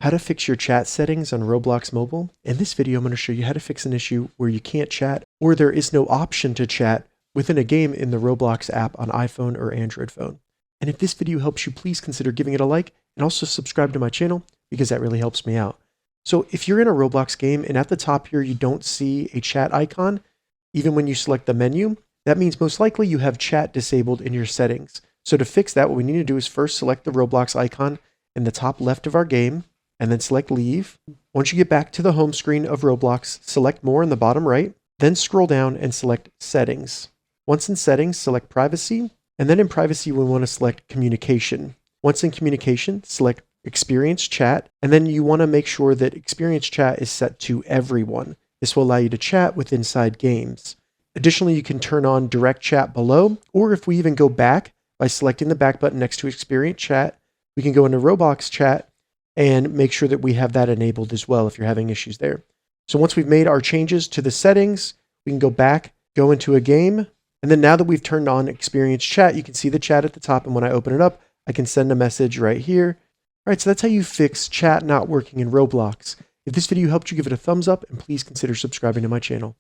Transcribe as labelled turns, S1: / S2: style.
S1: How to fix your chat settings on Roblox Mobile. In this video, I'm going to show you how to fix an issue where you can't chat or there is no option to chat within a game in the Roblox app on iPhone or Android phone. And if this video helps you, please consider giving it a like and also subscribe to my channel because that really helps me out. So if you're in a Roblox game and at the top here you don't see a chat icon, even when you select the menu, that means most likely you have chat disabled in your settings. So to fix that, what we need to do is first select the Roblox icon in the top left of our game, and then select leave. Once you get back to the home screen of Roblox, select more in the bottom right, then scroll down and select settings. Once in settings, select privacy, and then in privacy, we want to select communication. Once in communication, select experience chat, and then you want to make sure that experience chat is set to everyone. This will allow you to chat with inside games. Additionally, you can turn on direct chat below, or if we even go back by selecting the back button next to experience chat, we can go into Roblox chat and make sure that we have that enabled as well if you're having issues there. So once we've made our changes to the settings, we can go back, go into a game, and then now that we've turned on experience chat, you can see the chat at the top, and when I open it up, I can send a message right here. All right, so that's how you fix chat not working in Roblox. If this video helped you, give it a thumbs up, and please consider subscribing to my channel.